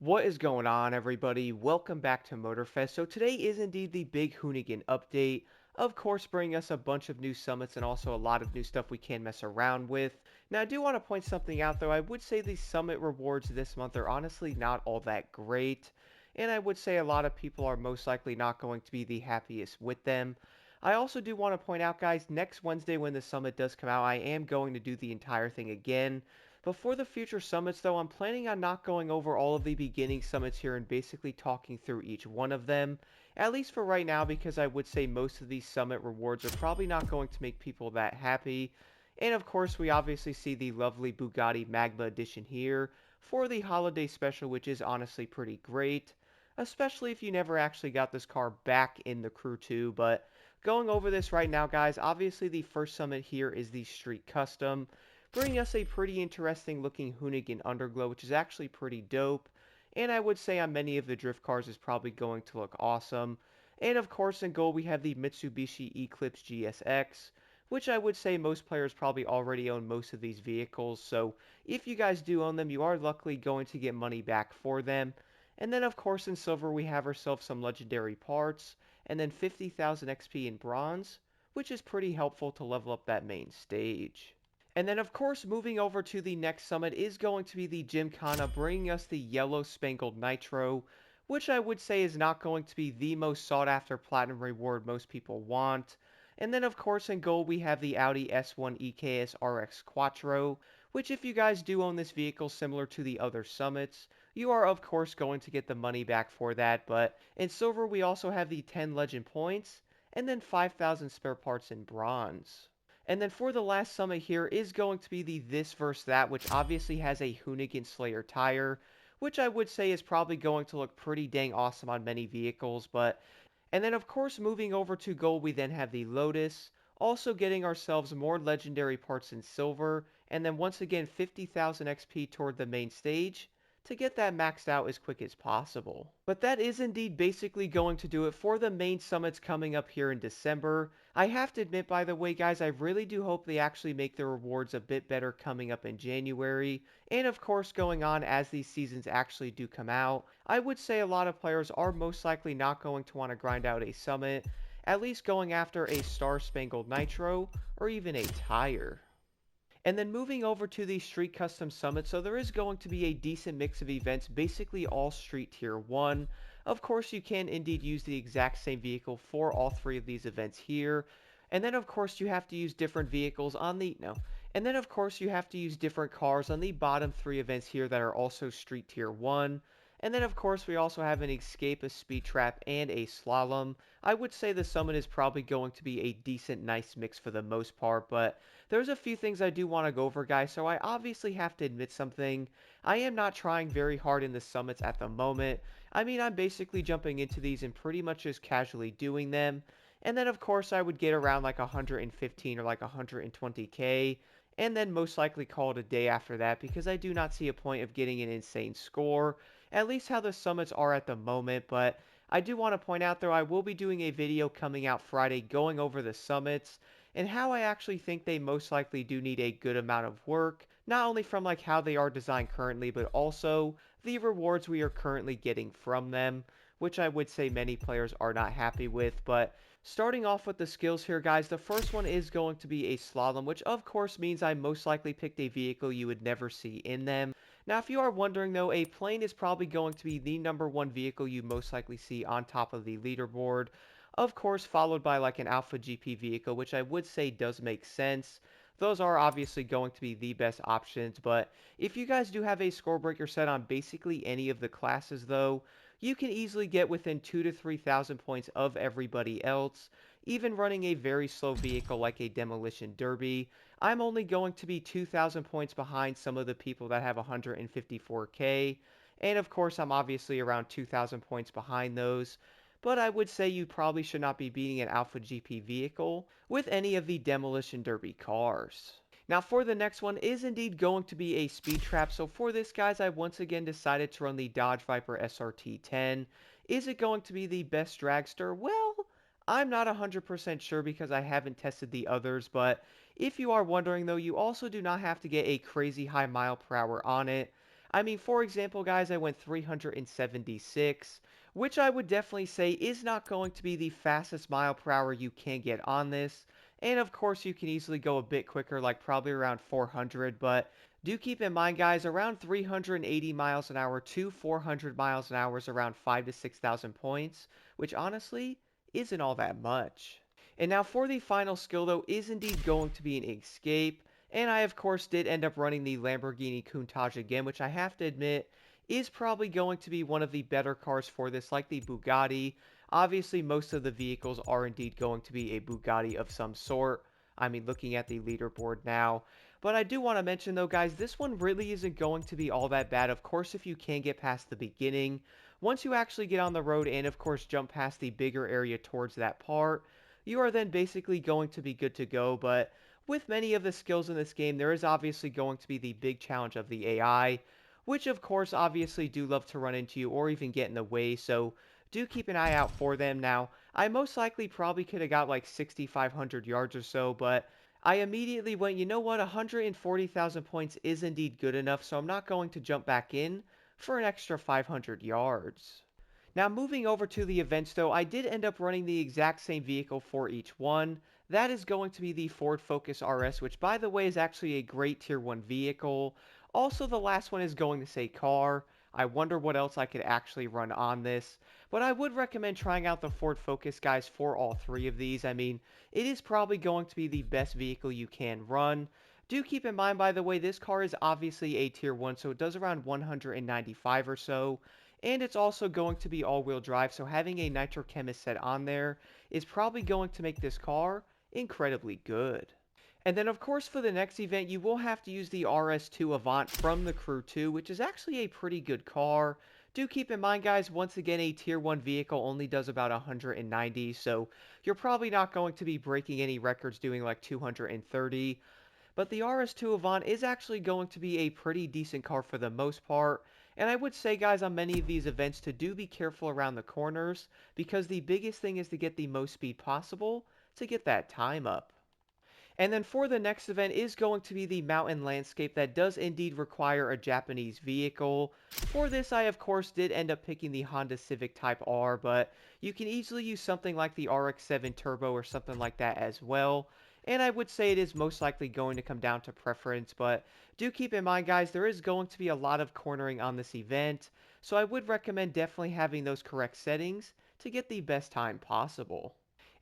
What is going on, everybody? Welcome back to Motorfest. So today is indeed the big Hoonigan update. Of course, bringing us a bunch of new summits and also a lot of new stuff we can mess around with. Now, I do want to point something out, though. I would say the summit rewards this month are honestly not all that great. And I would say a lot of people are most likely not going to be the happiest with them. I also do want to point out, guys, next Wednesday when the summit does come out, I am going to do the entire thing again. Before the future summits, though, I'm planning on not going over all of the beginning summits here and basically talking through each one of them, at least for right now, because I would say most of these summit rewards are probably not going to make people that happy. And of course, we obviously see the lovely Bugatti Magma edition here for the holiday special, which is honestly pretty great, especially if you never actually got this car back in the Crew 2. But going over this right now, guys, obviously the first summit here is the Street Custom, bringing us a pretty interesting looking Hoonigan Underglow, which is actually pretty dope. And I would say on many of the drift cars is probably going to look awesome. And of course in gold we have the Mitsubishi Eclipse GSX, which I would say most players probably already own most of these vehicles. So if you guys do own them, you are luckily going to get money back for them. And then of course in silver we have ourselves some legendary parts, and then 50,000 XP in bronze, which is pretty helpful to level up that main stage. And then, of course, moving over to the next summit is going to be the Gymkhana, bringing us the Yellow Spangled Nitro, which I would say is not going to be the most sought-after platinum reward most people want. And then, of course, in gold, we have the Audi S1 EKS RX Quattro, which if you guys do own this vehicle similar to the other summits, you are, of course, going to get the money back for that. But in silver, we also have the 10 legend points, and then 5,000 spare parts in bronze. And then for the last summit here is going to be the This vs. That, which obviously has a Hoonigan Slayer tire, which I would say is probably going to look pretty dang awesome on many vehicles. And then of course moving over to gold, we then have the Lotus, also getting ourselves more legendary parts in silver, and then once again 50,000 XP toward the main stage to get that maxed out as quick as possible. But that is indeed basically going to do it for the main summits coming up here in December. I have to admit, by the way, guys, I really do hope they actually make the rewards a bit better coming up in January. And of course, going on as these seasons actually do come out, I would say a lot of players are most likely not going to want to grind out a summit, at least going after a Star Spangled Nitro or even a tire. And then moving over to the Street Custom Summit, so there is going to be a decent mix of events, basically all Street Tier 1. Of course, you can indeed use the exact same vehicle for all three of these events here. And then, of course, you have to use different vehicles on the... No. And then, of course, you have to use different cars on the bottom three events here that are also Street Tier 1. And then, of course, we also have an Escape, a Speedtrap, and a Slalom. I would say the Summit is probably going to be a decent, nice mix for the most part, but there's a few things I do want to go over, guys, so I obviously have to admit something. I am not trying very hard in the Summits at the moment. I mean, I'm basically jumping into these and pretty much just casually doing them. And then, of course, I would get around like 115 or like 120k, and then most likely call it a day after that because I do not see a point of getting an insane score, at least how the summits are at the moment. But I do want to point out, though, I will be doing a video coming out Friday going over the summits and how I actually think they most likely do need a good amount of work, not only from like how they are designed currently, but also the rewards we are currently getting from them, which I would say many players are not happy with. But starting off with the skills here, guys, the first one is going to be a slalom, which of course means I most likely picked a vehicle you would never see in them. Now, if you are wondering though, a plane is probably going to be the number one vehicle you most likely see on top of the leaderboard. Of course, followed by like an Alpha GP vehicle, which I would say does make sense. Those are obviously going to be the best options, but if you guys do have a score breaker set on basically any of the classes though, you can easily get within 2 to 3,000 points of everybody else, even running a very slow vehicle like a Demolition Derby. I'm only going to be 2,000 points behind some of the people that have 154k, and of course I'm obviously around 2,000 points behind those, but I would say you probably should not be beating an Alpha GP vehicle with any of the Demolition Derby cars. Now for the next one is indeed going to be a speed trap. So for this, guys, I once again decided to run the Dodge Viper SRT10. Is it going to be the best dragster? Well, I'm not 100% sure because I haven't tested the others, but if you are wondering though, you also do not have to get a crazy high mile per hour on it. I mean, for example, guys, I went 376, which I would definitely say is not going to be the fastest mile per hour you can get on this. And of course, you can easily go a bit quicker, like probably around 400, but do keep in mind, guys, around 380 miles an hour to 400 miles an hour is around 5 to 6,000 points, which honestly isn't all that much. And now for the final skill, though, is indeed going to be an escape. And I, of course, did end up running the Lamborghini Countach again, which I have to admit is probably going to be one of the better cars for this, like the Bugatti. Obviously, most of the vehicles are indeed going to be a Bugatti of some sort. I mean, looking at the leaderboard now. But I do want to mention, though, guys, this one really isn't going to be all that bad. Of course, if you can get past the beginning, once you actually get on the road and, of course, jump past the bigger area towards that part, you are then basically going to be good to go. But with many of the skills in this game, there is obviously going to be the big challenge of the AI, which of course obviously do love to run into you or even get in the way, so do keep an eye out for them. Now, I most likely probably could have got like 6,500 yards or so, but I immediately went, you know what, 140,000 points is indeed good enough, so I'm not going to jump back in for an extra 500 yards. Now, moving over to the events, though, I did end up running the exact same vehicle for each one. That is going to be the Ford Focus RS, which, by the way, is actually a great Tier 1 vehicle. Also, the last one is going to say car. I wonder what else I could actually run on this. But I would recommend trying out the Ford Focus, guys, for all three of these. I mean, it is probably going to be the best vehicle you can run. Do keep in mind, by the way, this car is obviously a Tier 1, so it does around 195 or so. And it's also going to be all-wheel drive, so having a Nitro Chemist set on there is probably going to make this car incredibly good. And then, of course, for the next event, you will have to use the RS2 Avant from the Crew 2, which is actually a pretty good car. Do keep in mind, guys, once again, a Tier 1 vehicle only does about 190, so you're probably not going to be breaking any records doing like 230. But the RS2 Avant is actually going to be a pretty decent car for the most part. And I would say, guys, on many of these events to do be careful around the corners, because the biggest thing is to get the most speed possible to get that time up. And then for the next event is going to be the mountain landscape that does indeed require a Japanese vehicle. For this, I of course did end up picking the Honda Civic Type R, but you can easily use something like the RX-7 Turbo or something like that as well. And I would say it is most likely going to come down to preference, but do keep in mind, guys, there is going to be a lot of cornering on this event, so I would recommend definitely having those correct settings to get the best time possible.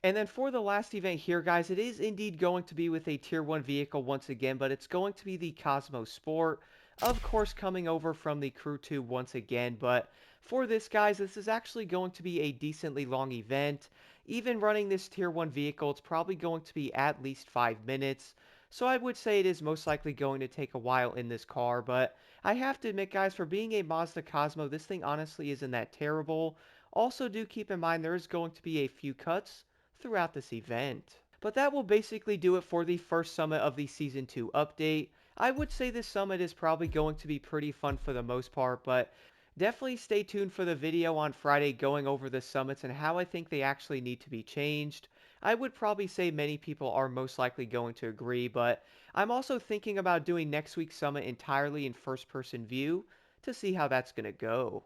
And then for the last event here, guys, it is indeed going to be with a Tier 1 vehicle once again, but it's going to be the Cosmo Sport. Of course, coming over from the Crew 2 once again, but for this, guys, this is actually going to be a decently long event. Even running this Tier 1 vehicle, it's probably going to be at least 5 minutes. So I would say it is most likely going to take a while in this car, but I have to admit, guys, for being a Mazda Cosmo, this thing honestly isn't that terrible. Also, do keep in mind there is going to be a few cuts throughout this event. But that will basically do it for the first summit of the Season 2 update. I would say this summit is probably going to be pretty fun for the most part, but definitely stay tuned for the video on Friday going over the summits and how I think they actually need to be changed. I would probably say many people are most likely going to agree, but I'm also thinking about doing next week's summit entirely in first-person view to see how that's going to go.